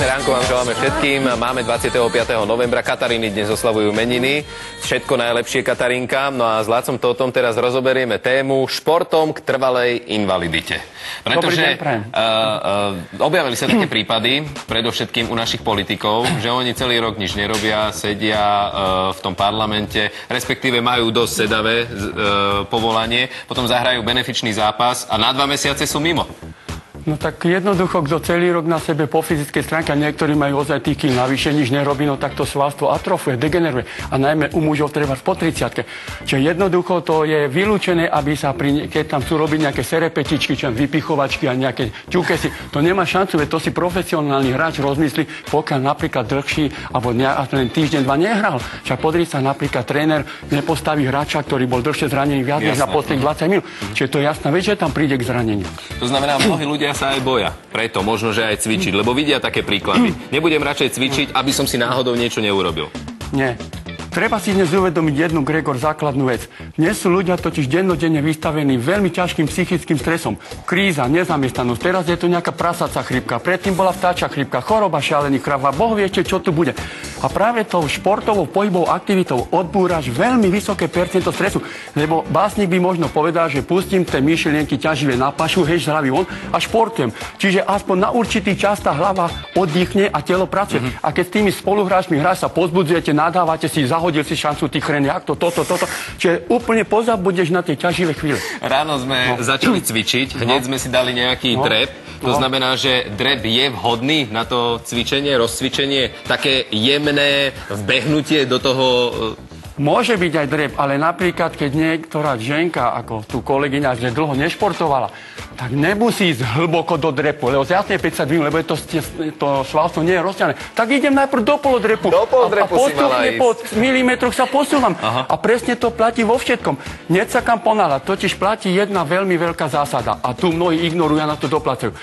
Pekné ránko vám želáme všetkým. Máme 25. novembra. Kataríny dnes oslavujú meniny. Všetko najlepšie, Katarinka. No a s Lácom Tótom teraz rozoberieme tému športom k trvalej invalidite. Pretože objavili sa také prípady, predovšetkým u našich politikov, že oni celý rok nič nerobia, sedia v tom parlamente, respektíve majú dosť sedavé povolanie, potom zahrajú benefičný zápas a na 2 mesiace sú mimo. No tak jednoducho, kto celý rok na sebe po fyzickej stránke, a niektorí majú ozaj tých kýl navyše, nič nerobí, no tak to svalstvo atrofuje, degeneruje. A najmä u mužov treba po 30-ke. Čiže jednoducho to je vylúčené, aby sa keď tam chcú robiť nejaké serepetičky, či vypichovačky a nejaké ťukesy, to nemá šancu, veď to si profesionálny hráč rozmyslí, pokiaľ napríklad dlhší, alebo len týždeň, 2 nehral. Však podri sa napríklad tréner nepostaví hráča, ktorý bol dlhšie zranený viac než na posledných 20 minút. Čiže to je jasná vec, že tam príde k zraneniu. To znamená, mnohí ľudia sa aj boja. Preto možno, že aj cvičiť, lebo vidia také príklady. Nebudem radšej cvičiť, aby som si náhodou niečo neurobil. Nie. Treba si dnes uvedomiť jednu, Gregor, základnú vec. Dnes sú ľudia totiž dennodenne vystavení veľmi ťažkým psychickým stresom. Kríza, nezamestnanosť, teraz je tu nejaká prasacia chrípka, predtým bola vtáčia chrípka, choroba šialených kráv a Boh vie ešte, čo tu bude. A práve tou športovou pohybovou aktivitou odbúraš veľmi vysoké percento stresu, lebo básnik by možno povedal, že pustím tie myšlienky ťaživé na pašu, hej, zdravý von a športujem. Čiže aspoň na určitý čas tá hlava oddychne a telo pracuje. A keď s tými spoluhráčmi hráč sa pozbudzujete, nadávate si, zahodil si šancu tých chréniak, toto. Čiže úplne pozabudneš na tie ťaživé chvíle. Ráno sme začali cvičiť, hneď sme si dali nejaký drep. To znamená, že drep je vhodný na to cvičenie, rozcvičenie, také jemné vbehnutie do toho. Môže byť aj drep, ale napríklad, keď niektorá ženka, ako tu kolegyňa, že dlho nešportovala, tak nemusí ísť hlboko do drepu, lebo jasne 50 minút, lebo to svalstvo nie je rozťané. Tak idem najprv do polodrepu. Do polodrepu a postupne po milimetroch sa posúvam. A presne to platí vo všetkom. Necakám ponáhľať, totiž platí jedna veľmi veľká zásada. A tu mnohí ignorujú a na to doplacajú.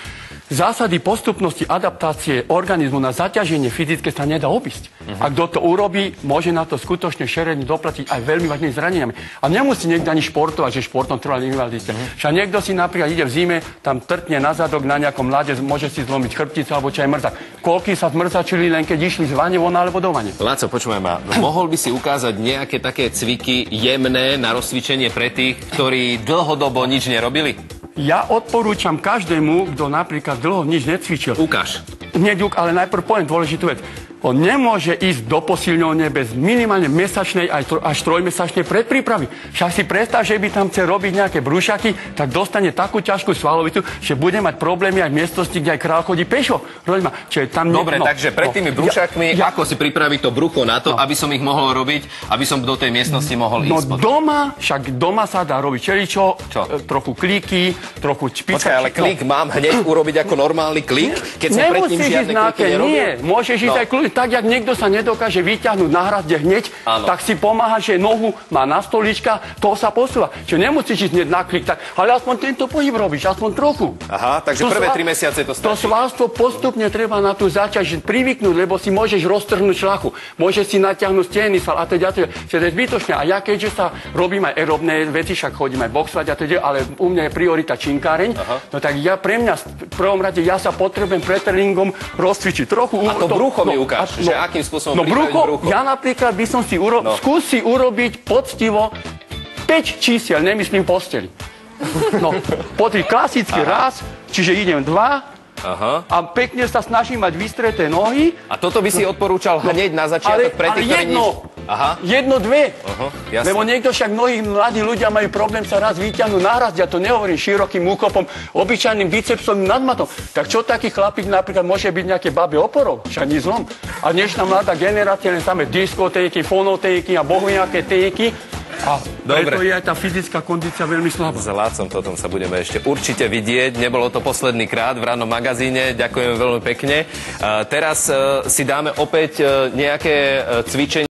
Zásady postupnosti adaptácie organizmu na zaťaženie fyzické sa nedá obísť. A kto to urobí, môže na to skutočne šeredne doplatiť aj veľmi vážnymi zraneniami. A nemusí niekto ani športovať, že športom trvalý invalidite. Však niekto si napríklad ide v zime, tam trtne na zadok na nejakom ľade, môže si zlomiť chrbticu alebo čo aj mrzák. Koľký sa zmrzačili, len keď išli z vane von alebo do vane. Láco, počúvaj ma, mohol by si ukázať nejaké také cviky jemné na rozcvičenie pre tých, ktorí dlhodobo nič nerobili? Ja odporúčam každému, kto napríklad dlho nič necvičil. Ukáž. Ale najprv poviem dôležitú vec. On nemôže ísť do posilňovne bez minimálne mesačnej až 3-mesačnej predprípravy. Však si predstav, že by tam chcel robiť nejaké brúšaky, tak dostane takú ťažkú svalovicu, že bude mať problémy aj v miestnosti, kde aj král chodí pešo. Dobre, takže pred tými brúšakmi, ako si pripraviť to brucho na to, aby som ich mohol robiť, aby som do tej miestnosti mohol ísť? Však doma sa dá robiť čeličo, trochu kliky, trochu čpičky. Počkaj, ale klik mám hneď urobiť ako normálny klik, keď som predtým žiadne kliky nerobil? Nie, môžeš ísť aj kľudne. Tak, jak niekto sa nedokáže vyťahnuť na hrazde hneď, tak si pomáha, že nohu má na stolička, to sa posúva. Čiže nemusíš ísť hneď na klik, ale aspoň tento pohyb robíš, aspoň trochu. Aha, takže prvé 3 mesiace to stačí. To svalstvo postupne treba na tú záťaž privyknúť, lebo si môžeš roztrhnúť šlachu, môžeš si natiahnuť stehenný sval a teda. Čiže to je zbytočné. A ja keďže sa robím aj aerobné veci, však chodím aj boxovať a teda, ale u mňa je priorita činkáreň, no tak pre mňa v prvom rade ja sa potrebujem pred tréningom rozcvičiť trochu. A to brucho mi ukáž. Že akým spôsobom pripraviť brucho? Ja napríklad by som si skúsi urobiť poctivo 5 čísiel, nemyslím posteli. Potri klasický raz, čiže idem 2 a pekne sa snažím mať vystreté nohy. A toto by si odporúčal hneď na začiatok pre tých, ktorí nič... Jedno, dve. Lebo niekto však mnohí mladí ľudia majú problém sa raz vyťahnuť na hrazde, ja to nehovorím širokým úkopom, obyčajným bicepsom nadmatom. Tak čo taký chlapík napríklad môže byť nejaké babe oporou? Však nič zlom. A dnešná mladá generácia len samé diskotéky, fonotéky a bohu nejaké téky. A preto je aj tá fyzická kondícia veľmi slabá. S Lácom Tótom sa budeme ešte určite vidieť. Nebolo to posledný krát v rannom magazíne. Ďakujem veľmi pekne. Teraz si dáme opäť nejaké cvičenie.